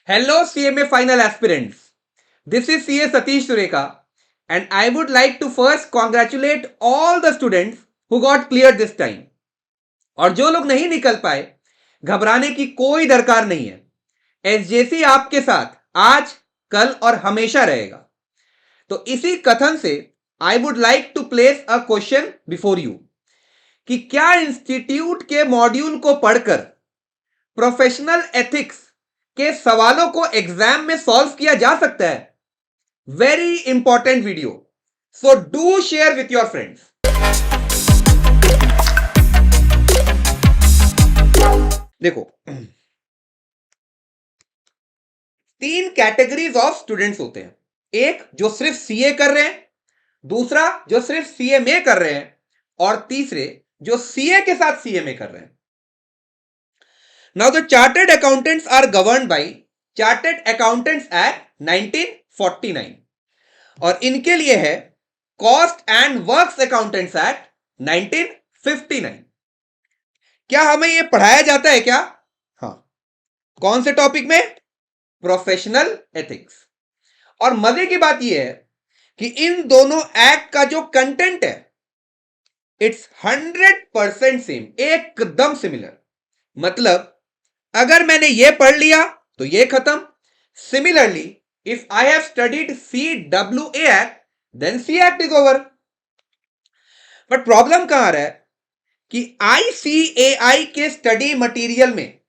Hello, CMA final aspirants. This is CA Satish Sureka, and I would like to first congratulate all the students who got cleared this time. और जो लोग नहीं निकल पाए, घबराने की कोई दरकार नहीं है. एसजेसी आपके साथ आज, कल और हमेशा रहेगा. तो इसी कथन से I would like to place a question before you कि क्या इंस्टीट्यूट के मॉड्यूल को पढ़कर प्रोफेशनल एथिक्स के सवालों को एग्जाम में सॉल्व किया जा सकता है? Very important video, so do share with your friends. देखो, 3 कैटेगरीज ऑफ स्टूडेंट्स होते हैं. एक जो सिर्फ सीए कर रहे हैं, दूसरा जो सिर्फ सीएमए कर रहे हैं, और तीसरे जो सीए के साथ सीएमए कर रहे हैं. Now the chartered accountants are governed by chartered accountants act 1949 और इनके लिए है cost and works accountants act 1959. क्या हमें यह पढ़ाया जाता है क्या? हाँ. कौन से टॉपिक में? Professional ethics. और मजे की बात यह है कि इन दोनों एक्ट का जो कंटेंट है इट्स 100% सेम, एकदम सिमिलर. मतलब अगर मैंने ये पढ़ लिया तो ये खत्म. Similarly if I have studied CWA act then C act is over. But problem कहां आ रहा है कि ICAI के स्टडी मटेरियल में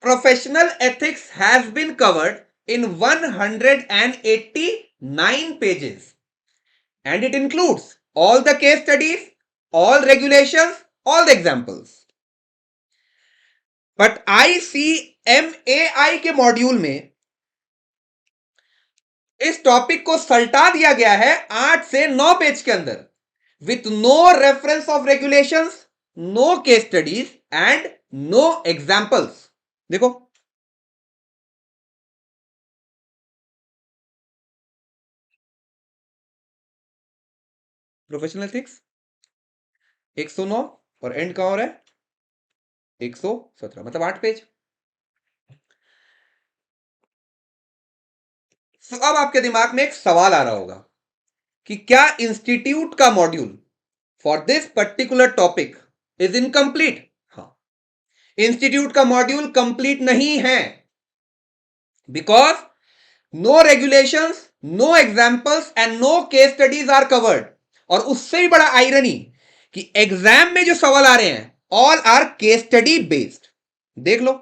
professional ethics has been covered in 189 pages and it includes all the case studies, all regulations, all the examples. But ICMAI के module में इस टॉपिक को सल्टा दिया गया है 8 से 9 पेज के अंदर with no reference of regulations, no case studies and no examples. देखो, प्रोफेशनल एथिक्स 109 और एंड कहां हो रहा है? 117, मतलब 8 पेज. तो अब आपके दिमाग में एक सवाल आ रहा होगा कि क्या इंस्टीट्यूट का module for this particular topic is incomplete? हाँ, इंस्टीट्यूट का मॉड्यूल कंप्लीट नहीं है because no regulations, no examples and no case studies are covered. और उससे भी बड़ा आयरनी कि एग्जाम में जो सवाल आ रहे हैं all are case study based. देख लो,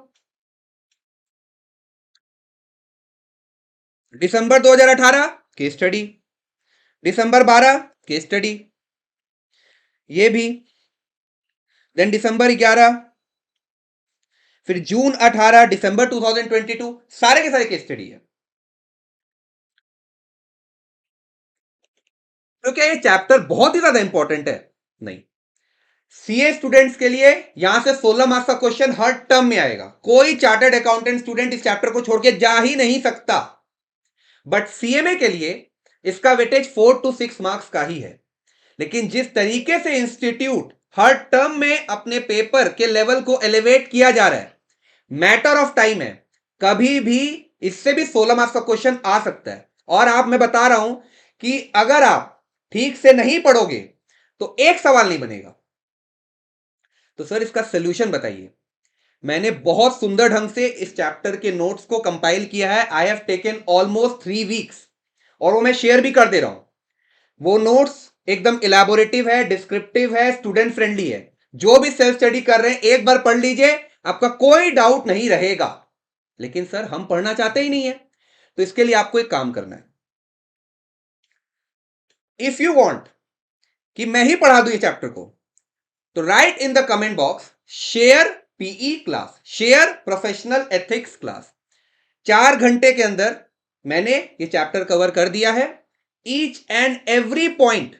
दिसंबर 2018 केस स्टडी, दिसंबर 12 केस स्टडी, ये भी, देन दिसंबर 11, फिर जून 18, दिसंबर 2022, सारे के सारे केस स्टडी है. तो क्या ये चैप्टर बहुत ही ज्यादा इंपॉर्टेंट है? नहीं. सीए स्टूडेंट्स के लिए यहां से 16 मार्क्स का क्वेश्चन हर टर्म में आएगा. कोई चार्टर्ड अकाउंटेंट स्टूडेंट इस चैप्टर को छोड़ के जा ही नहीं सकता. बट सीएमए के लिए इसका वेटेज 4 to 6 मार्क्स का ही है. लेकिन जिस तरीके से इंस्टीट्यूट हर टर्म में अपने पेपर के लेवल को एलिवेट किया जा रहा है, मैटर ऑफ टाइम है, कभी भी इससे भी 16 मार्क्स का क्वेश्चन आ सकता है. और आप, मैं बता रहा हूं कि अगर आप ठीक से नहीं पढ़ोगे तो एक सवाल नहीं बनेगा. तो सर इसका सोल्यूशन बताइए. मैंने बहुत सुंदर ढंग से इस चैप्टर के नोट्स को कंपाइल किया है. I have taken almost 3 weeks और वो मैं शेयर भी कर दे रहा हूं. वो नोट्स एकदम इलैबोरेटिव है, डिस्क्रिप्टिव है, स्टूडेंट फ्रेंडली है. जो भी सेल्फ स्टडी कर रहे हैं एक बार पढ़ लीजिए, आपका कोई डाउट नहीं रहेगा. लेकिन सर हम पढ़ना चाहते ही नहीं है. तो इसके लिए आपको एक काम करना है. इफ यू वांट कि मैं ही पढ़ा दूं ये चैप्टर को, तो write in the comment box share PE class, share professional ethics class. 4 घंटे के अंदर मैंने ये चैप्टर कवर कर दिया है. ईच एंड एवरी पॉइंट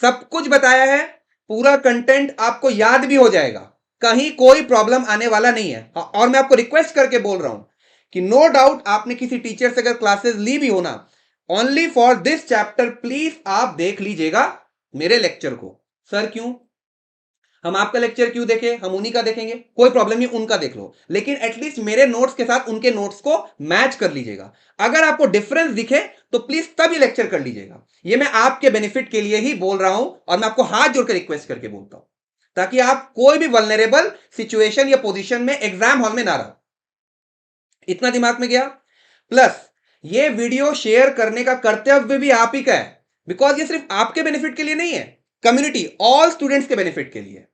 सब कुछ बताया है. पूरा कंटेंट आपको याद भी हो जाएगा, कहीं कोई प्रॉब्लम आने वाला नहीं है. और मैं आपको रिक्वेस्ट करके बोल रहा हूं कि नो डाउट आपने किसी टीचर से अगर क्लासेस ली भी हो ना, only for this chapter please आप देख लीजिएगा मेरे लेक्चर को. सर क्यों? हम आपका लेक्चर क्यों देखें, हम उन्हीं का देखेंगे, कोई प्रॉब्लम नहीं, उनका देख लो, लेकिन एटलीस्ट मेरे नोट्स के साथ उनके नोट्स को मैच कर लीजिएगा। अगर आपको डिफरेंस दिखे तो प्लीज तभी लेक्चर कर लीजिएगा। ये मैं आपके बेनिफिट के लिए ही बोल रहा हूं और मैं आपको हाथ जोड़कर रिक्वेस्ट करके बोलता हूं, ताकि आप कोई भी वल्नरेबल सिचुएशन या पोजीशन में एग्जाम हॉल में ना रहो। इतना दिमाग में गया। प्लस ये वीडियो शेयर करने का कर्तव्य भी आप ही का है, बिकॉज ये सिर्फ आपके बेनिफिट के लिए नहीं है, कम्युनिटी ऑल स्टूडेंट्स के बेनिफिट के लिए।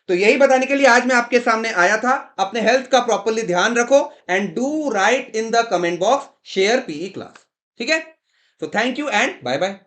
तो यही बताने के लिए आज मैं आपके सामने आया था। अपने हेल्थ का प्रॉपरली ध्यान रखो and do write in the comment box share PE class. ठीक है, तो thank you and bye bye.